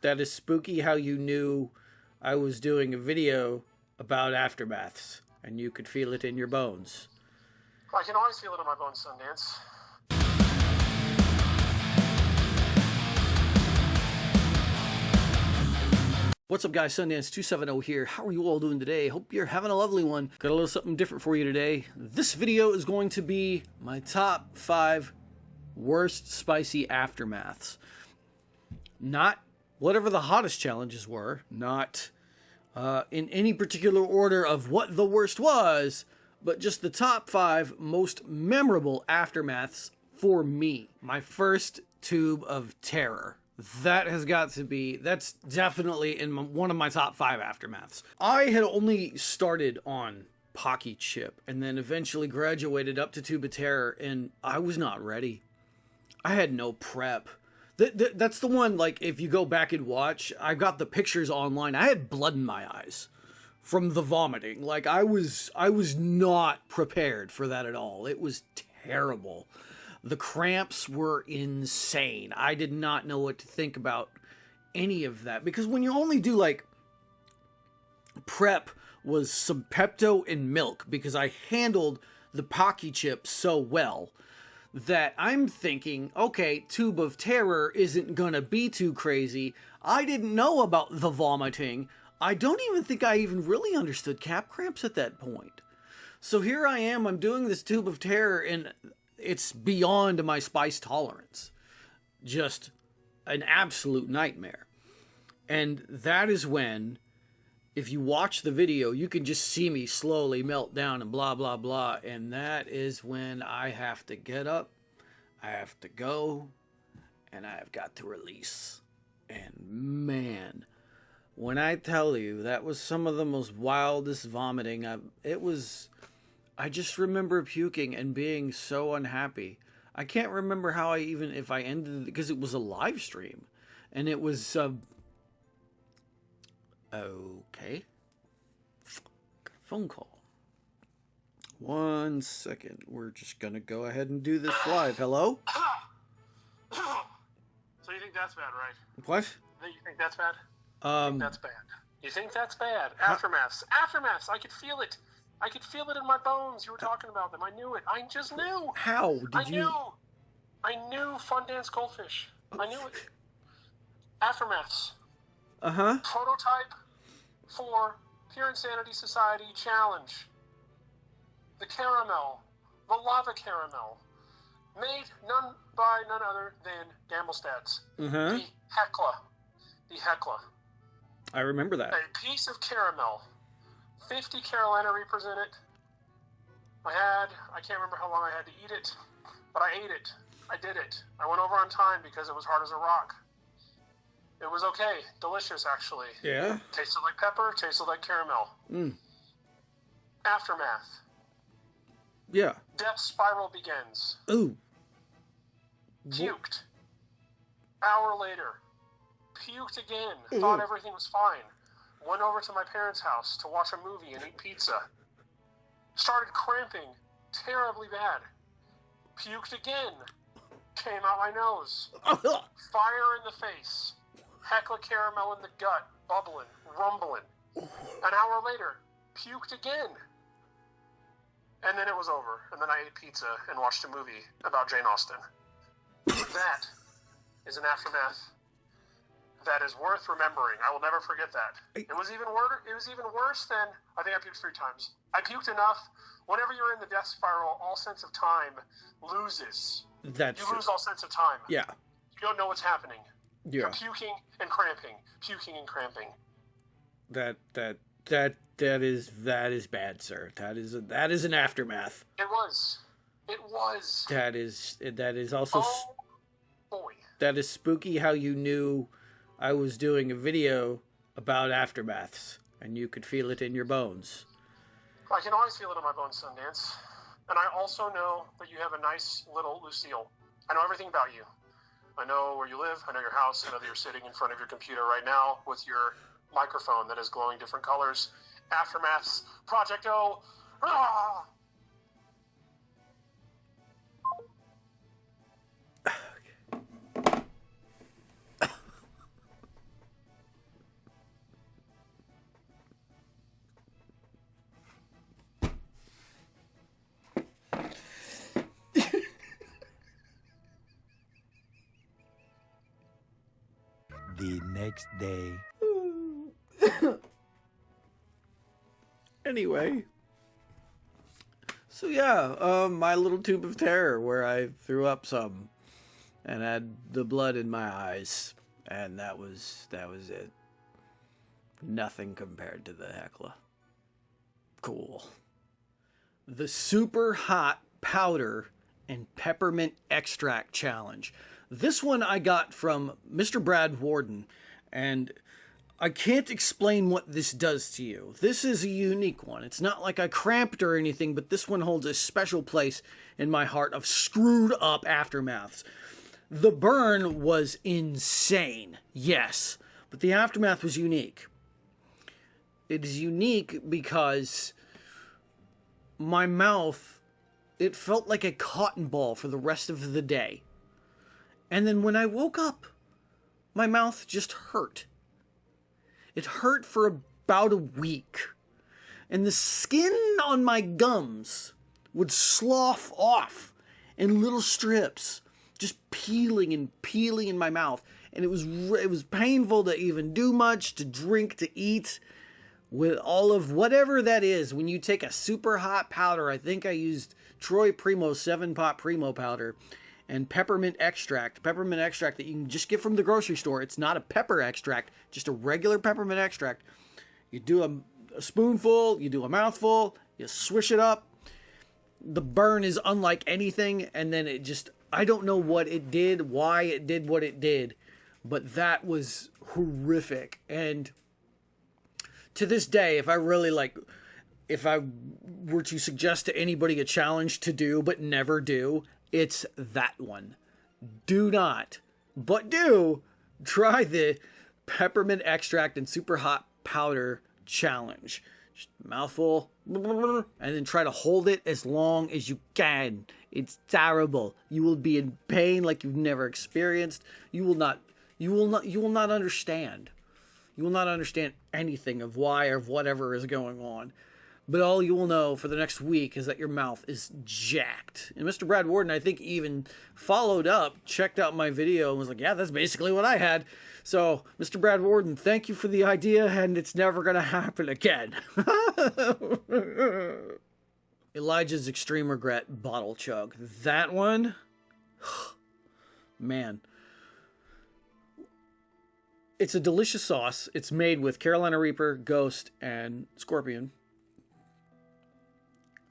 That is spooky how you knew I was doing a video about aftermaths, and you could feel it in your bones. I can always feel it in my bones, Sundance. What's up, guys? Sundance 270 here. How are you all doing today? Hope you're having a lovely one. Got a little something different for you today. This video is going to be my top 5 worst spicy aftermaths. Not whatever the hottest challenges were, not in any particular order of what the worst was, but just the top 5 most memorable aftermaths for me. My first tube of terror. That has got to be, that's definitely in one of my top 5 aftermaths. I had only started on Pocky Chip and then eventually graduated up to Tube of Terror, and I was not ready. I had no prep. That's the one, like, if you go back and watch, I got the pictures online. I had blood in my eyes from the vomiting. Like, I was not prepared for that at all. It was terrible. The cramps were insane. I did not know what to think about any of that. Because when you only do, like, prep was some Pepto and milk, because I handled the Pocky Chip so well that I'm thinking, okay, Tube of Terror isn't gonna be too crazy. I didn't know about the vomiting. I don't even think I even really understood cap cramps at that point. So here I am, I'm doing this Tube of Terror, and it's beyond my spice tolerance. Just an absolute nightmare. And that is when, if you watch the video, you can just see me slowly melt down and blah, blah, blah. And that is when I have to get up, I have to go, and I have got to release. And man, when I tell you, that was some of the most wildest vomiting I just remember puking and being so unhappy. I can't remember how if I ended it, because it was a live stream. And it was, okay. Phone call. 1 second. We're just going to go ahead and do this live. Hello? So you think that's bad, right? What? You think that's bad? You think that's bad. You think that's bad? Aftermaths. Aftermaths. I could feel it. I could feel it in my bones. You were talking about them. I knew it. I just knew. How did you? I knew Fun Dance Goldfish. I knew it. Aftermaths. Uh-huh. Prototype for Pure Insanity Society Challenge. The caramel. The lava caramel. Made by none other than Gamblestads. Uh-huh. The Heckla. The Heckla. I remember that. A piece of caramel. 50 Carolina represented. I can't remember how long I had to eat it, but I ate it. I did it. I went over on time because it was hard as a rock. It was okay. Delicious, actually. Yeah? Tasted like pepper, tasted like caramel. Aftermath. Yeah. Death spiral begins. Ooh. Puked. Hour later. Puked again. Thought everything was fine. Went over to my parents' house to watch a movie and eat pizza. Started cramping terribly bad. Puked again. Came out my nose. Fire in the face. Heckla caramel in the gut. Bubbling. Rumbling. An hour later, puked again. And then it was over. And then I ate pizza and watched a movie about Jane Austen. That is an aftermath that is worth remembering. I will never forget that. It was even worse than, I think I puked 3 times. I puked enough. Whenever you're in the death spiral, all sense of time loses. That's you lose all sense of time. Yeah. You don't know what's happening. Yeah. You're puking and cramping. Puking and cramping. That is bad, sir. That is an aftermath. It was. That is also. Oh boy. That is spooky how you knew I was doing a video about aftermaths, and you could feel it in your bones. I can always feel it in my bones, Sundance. And I also know that you have a nice little Lucille. I know everything about you. I know where you live. I know your house. I know that you're sitting in front of your computer right now with your microphone that is glowing different colors. Aftermaths. Project O. Ah! The next day. Anyway. So yeah, my little tube of terror where I threw up some and had the blood in my eyes. And that was it. Nothing compared to the Hecla. Cool. The super hot powder and peppermint extract challenge. This one I got from Mr. Brad Warden, and I can't explain what this does to you. This is a unique one. It's not like I cramped or anything, but this one holds a special place in my heart of screwed up aftermaths. The burn was insane, yes, but the aftermath was unique. It is unique because my mouth, it felt like a cotton ball for the rest of the day. And then when I woke up, my mouth just hurt. It hurt for about a week. And the skin on my gums would slough off in little strips, just peeling in my mouth. And it was painful to even do much, to drink, to eat. With all of whatever that is, when you take a super hot powder, I think I used Troy Primo 7-pot Primo powder, and peppermint extract that you can just get from the grocery store. It's not a pepper extract, just a regular peppermint extract. You do a spoonful, you do a mouthful, you swish it up. The burn is unlike anything, and then it just, I don't know what it did, why it did what it did, but that was horrific. And to this day, if I were to suggest to anybody a challenge to do but never do, it's that one. Do not, but do try the peppermint extract and super hot powder challenge. Just mouthful, and then try to hold it as long as you can. It's terrible. You will be in pain like you've never experienced. You will not understand. You will not understand anything of why or of whatever is going on. But all you will know for the next week is that your mouth is jacked. And Mr. Brad Warden, I think, even followed up, checked out my video, and was like, yeah, that's basically what I had. So, Mr. Brad Warden, thank you for the idea, and it's never going to happen again. Elijah's Extreme Regret Bottle Chug. That one, man. It's a delicious sauce. It's made with Carolina Reaper, Ghost, and Scorpion.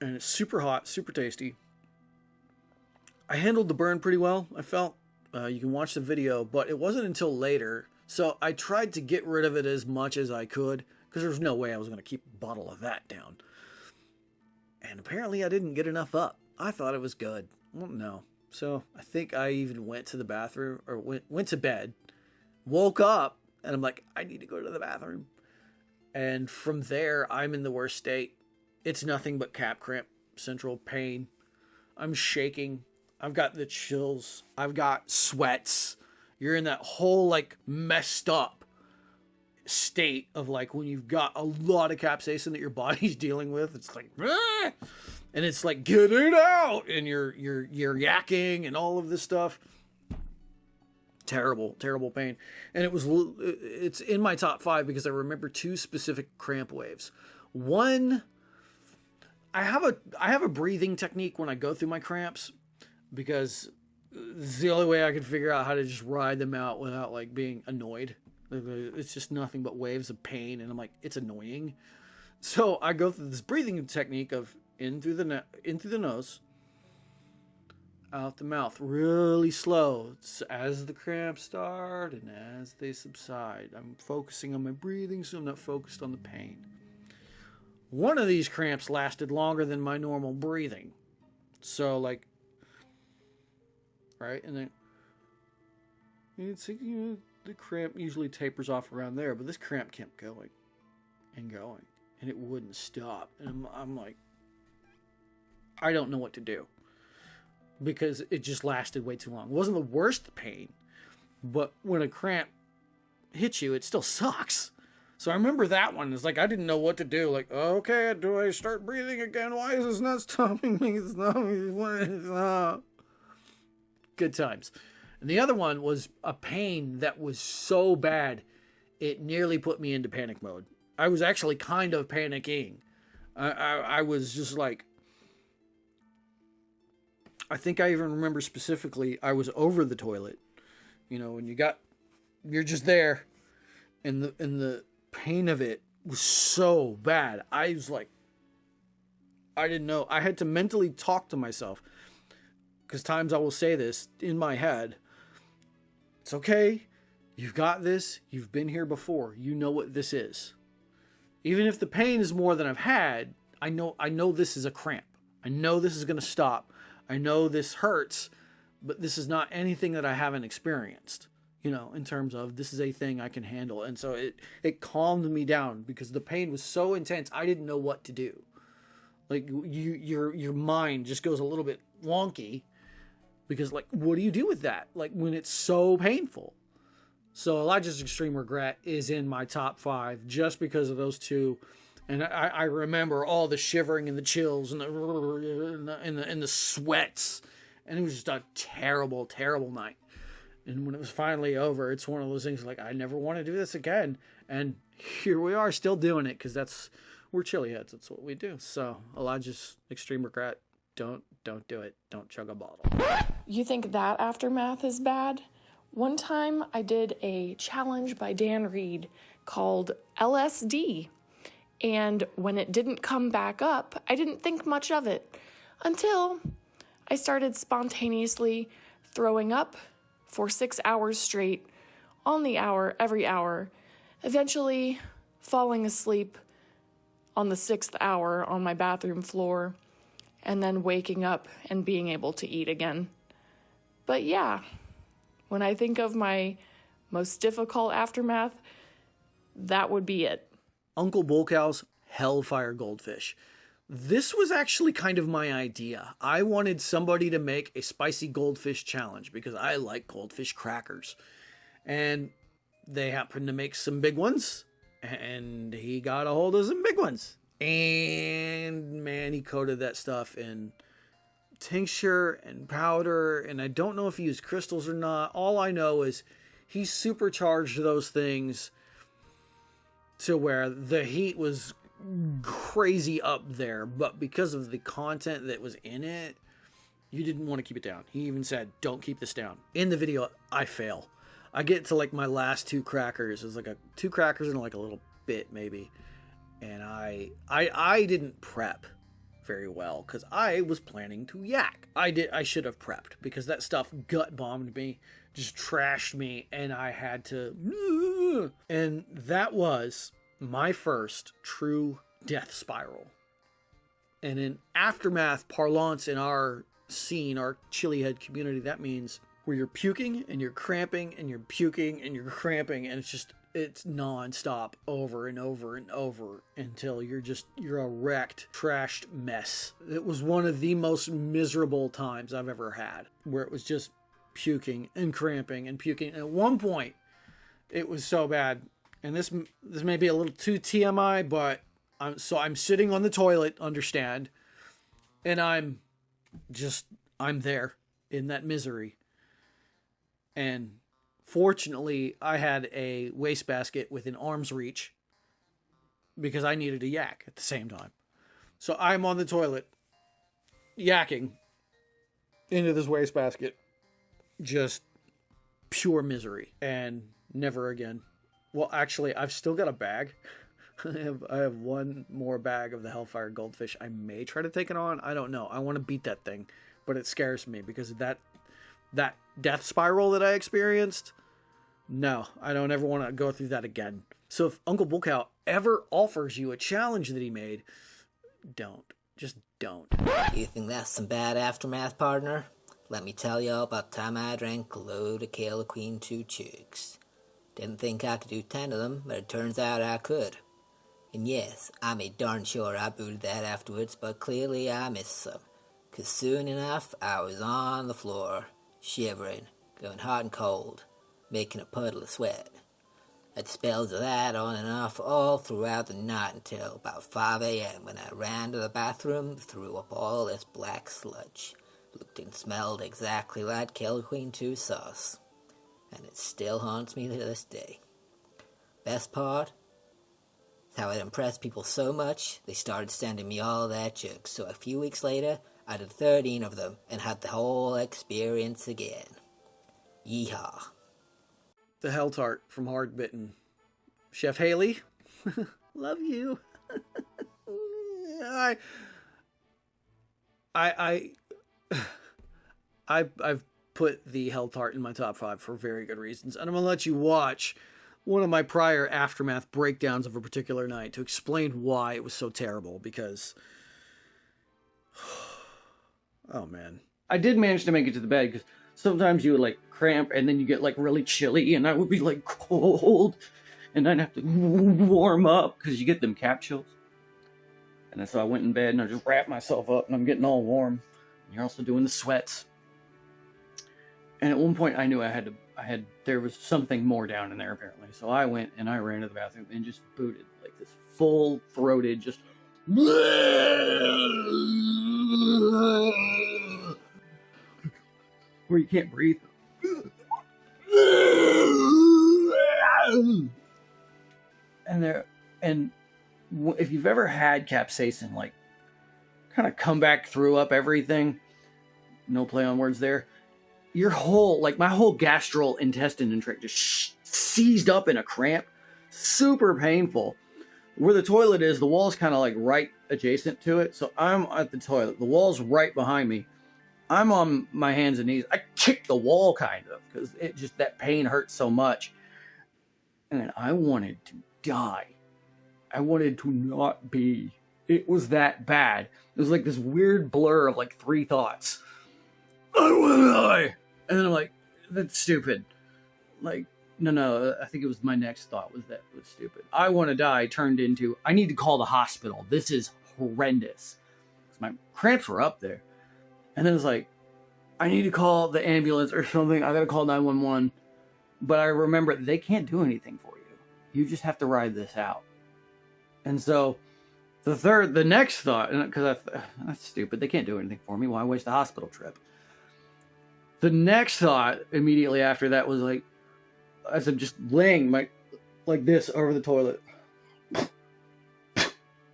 And it's super hot, super tasty. I handled the burn pretty well, I felt. You can watch the video, but it wasn't until later. So I tried to get rid of it as much as I could, because there's no way I was going to keep a bottle of that down. And apparently I didn't get enough up. I thought it was good. Well, no. So I think I even went to the bathroom, or went to bed, woke up, and I'm like, I need to go to the bathroom. And from there, I'm in the worst state. It's nothing but cap cramp, central pain. I'm shaking. I've got the chills. I've got sweats. You're in that whole, like, messed up state of, like, when you've got a lot of capsaicin that your body's dealing with. It's like, ah! And it's like, get it out! And you're yakking and all of this stuff. Terrible, terrible pain. And it's in my top 5 because I remember 2 specific cramp waves. One, I have a breathing technique when I go through my cramps, because it's the only way I can figure out how to just ride them out without, like, being annoyed. It's just nothing but waves of pain, and I'm like, it's annoying. So I go through this breathing technique of in through the nose, out the mouth, really slow. It's as the cramps start and as they subside. I'm focusing on my breathing, so I'm not focused on the pain. One of these cramps lasted longer than my normal breathing. So, like, right? And then, the cramp usually tapers off around there, but this cramp kept going and going, and it wouldn't stop. And I'm like, I don't know what to do, because it just lasted way too long. It wasn't the worst pain, but when a cramp hits you, it still sucks. So I remember that one. It's like, I didn't know what to do. Like, okay, do I start breathing again? Why is this not stopping me? It's not. Good times. And the other one was a pain that was so bad, it nearly put me into panic mode. I was actually kind of panicking. I was just like, I think I even remember specifically, I was over the toilet. You know, when you're just there, and the pain of it was so bad. I was like, I didn't know. I had to mentally talk to myself, because times I will say this in my head. It's okay. You've got this. You've been here before. You know what this is. Even if the pain is more than I've had, I know this is a cramp. I know this is going to stop. I know this hurts, but this is not anything that I haven't experienced, you know, in terms of this is a thing I can handle. And so it calmed me down, because the pain was so intense. I didn't know what to do. Like, your mind just goes a little bit wonky, because, like, what do you do with that? Like, when it's so painful. So Elijah's Extreme Regret is in my top 5 just because of those two. And I remember all the shivering and the chills and the sweats. And it was just a terrible, terrible night. And when it was finally over, it's one of those things like, I never want to do this again. And here we are still doing it, because we're chili heads. That's what we do. So Elijah's Extreme Regret, don't do it. Don't chug a bottle. You think that aftermath is bad? One time I did a challenge by Dan Reed called LSD. And when it didn't come back up, I didn't think much of it until I started spontaneously throwing up for 6 hours straight, on the hour, every hour, eventually falling asleep on the 6th hour on my bathroom floor, and then waking up and being able to eat again. But yeah, when I think of my most difficult aftermath, that would be it. UncleBullCow's Hellfire Goldfish. This was actually kind of my idea. I wanted somebody to make a spicy goldfish challenge, because I like goldfish crackers. And they happened to make some big ones, and he got a hold of some big ones. And man, he coated that stuff in tincture and powder, and I don't know if he used crystals or not. All I know is he supercharged those things to where the heat was crazy up there, but because of the content that was in it, you didn't want to keep it down. He even said, don't keep this down. In the video, I fail. I get to like my last 2 crackers. It's like 2 crackers and like a little bit maybe. And I didn't prep very well, because I was planning to yak. I should have prepped, because that stuff gut bombed me, just trashed me, and I had to, and that was my first true death spiral. And in aftermath parlance in our scene, our chili head community, that means where you're puking and you're cramping and you're puking and you're cramping, and it's non-stop over and over and over until you're a wrecked, trashed mess. It was one of the most miserable times I've ever had, where it was just puking and cramping and puking. And at one point, it was so bad, and this may be a little too TMI, but I'm sitting on the toilet, understand, and I'm there in that misery. And fortunately, I had a wastebasket within arm's reach, because I needed a yak at the same time. So I'm on the toilet, yakking into this wastebasket. Just pure misery, and never again. Well, actually, I've still got a bag. I have one more bag of the Hellfire Goldfish. I may try to take it on. I don't know. I want to beat that thing, but it scares me, because of that death spiral that I experienced. No, I don't ever want to go through that again. So if UncleBullCow ever offers you a challenge that he made, don't. Just don't. You think that's some bad aftermath, partner? Let me tell you all about the time I drank a load of Killer Queen Chugs. Didn't think I could do 10 of them, but it turns out I could. And yes, I made darn sure I booted that afterwards, but clearly I missed some. 'Cause soon enough, I was on the floor, shivering, going hot and cold, making a puddle of sweat. I had spells of that on and off all throughout the night until about 5 a.m. when I ran to the bathroom and threw up all this black sludge. looked and smelled exactly like Killer Queen 2 sauce. And it still haunts me to this day. Best part is how it impressed people so much, they started sending me all their chugs. So a few weeks later, I did 13 of them and had the whole experience again. Yeehaw. The Helltart from Hardbitten. Chef Haley, love you. I've put the Helltart in my top 5 for very good reasons, and I'm gonna let you watch one of my prior aftermath breakdowns of a particular night to explain why it was so terrible. Because, oh man, I did manage to make it to the bed because sometimes you would like cramp and then you get like really chilly, and I would be like cold, and I'd have to warm up because you get them capsules. And so I went in bed and I just wrapped myself up and I'm getting all warm. And you're also doing the sweats. And at one point I knew there was something more down in there apparently. So I went and I ran to the bathroom and just booted like this full-throated just where you can't breathe. And if you've ever had capsaicin, like, kind of come back, throw up everything, no play on words there, your whole, like, my whole gastrointestinal and tract just seized up in a cramp, super painful. Where the toilet is, the wall's kind of, like, right adjacent to it, so I'm at the toilet, the wall's right behind me, I'm on my hands and knees, I kicked the wall, kind of, because it just, that pain hurt so much, and I wanted to die. I wanted to not be. It was that bad. It was like this weird blur of like 3 thoughts. I want to die. And then I'm like, that's stupid. Like, no, I think it was my next thought was stupid. I want to die turned into, I need to call the hospital. This is horrendous. My cramps were up there. And then it's like, I need to call the ambulance or something. I got to call 911. But I remember they can't do anything for you. You just have to ride this out. And so the next thought, because that's stupid, they can't do anything for me, why waste a hospital trip? The next thought immediately after that was like, as I'm just laying like this over the toilet,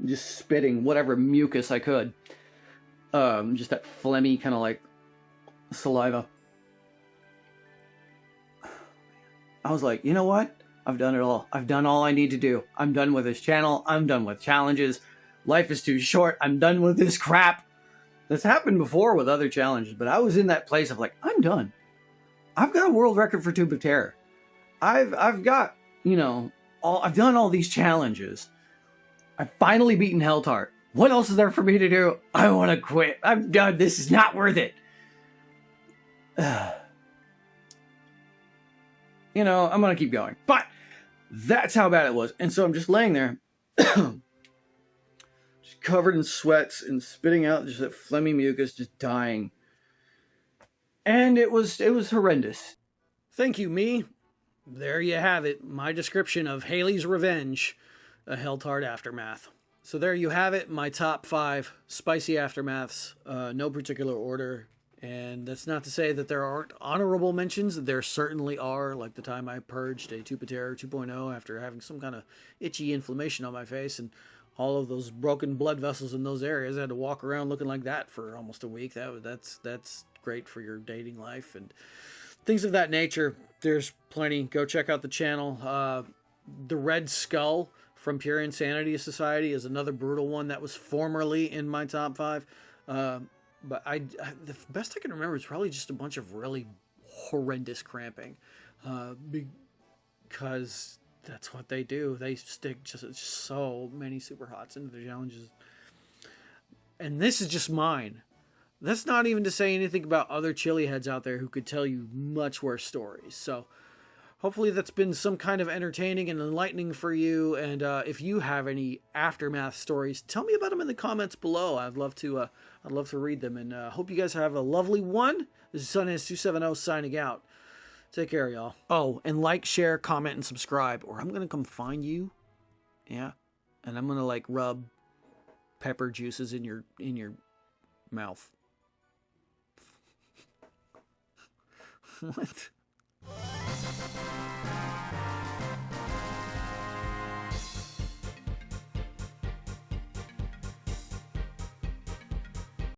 just spitting whatever mucus I could, just that phlegmy kind of like saliva. I was like, you know what? I've done it all. I've done all I need to do. I'm done with this channel. I'm done with challenges. Life is too short. I'm done with this crap. This happened before with other challenges, but I was in that place of like, I'm done. I've got a world record for Tube of Terror. I've got, you know, I've done all these challenges. I've finally beaten Helltart. What else is there for me to do? I want to quit. I'm done. This is not worth it. You know, I'm going to keep going. But that's how bad it was. And so I'm just laying there, just covered in sweats and spitting out just that phlegmy mucus, just dying. And it was horrendous. Thank you, me. There you have it. My description of Haley's Revenge, a Helltart aftermath. So there you have it. My top 5 spicy aftermaths. No particular order. And that's not to say that there aren't honorable mentions. There certainly are, like the time I purged a Tube of Terror 2.0 after having some kind of itchy inflammation on my face and all of those broken blood vessels in those areas. I had to walk around looking like that for almost a week. That's great for your dating life and things of that nature. There's plenty. Go check out the channel. The Red Skull from Pure Insanity Society is another brutal one that was formerly in my top 5. But the best I can remember is probably just a bunch of really horrendous cramping, because that's what they do. They stick just so many super hots into their challenges. And this is just mine. That's not even to say anything about other chili heads out there who could tell you much worse stories. So hopefully that's been some kind of entertaining and enlightening for you. And if you have any aftermath stories, tell me about them in the comments below. I'd love to read them. And hope you guys have a lovely one. This is Sundance270 signing out. Take care, y'all. Oh, and like, share, comment, and subscribe, or I'm gonna come find you. Yeah, and I'm gonna like rub pepper juices in your mouth. What?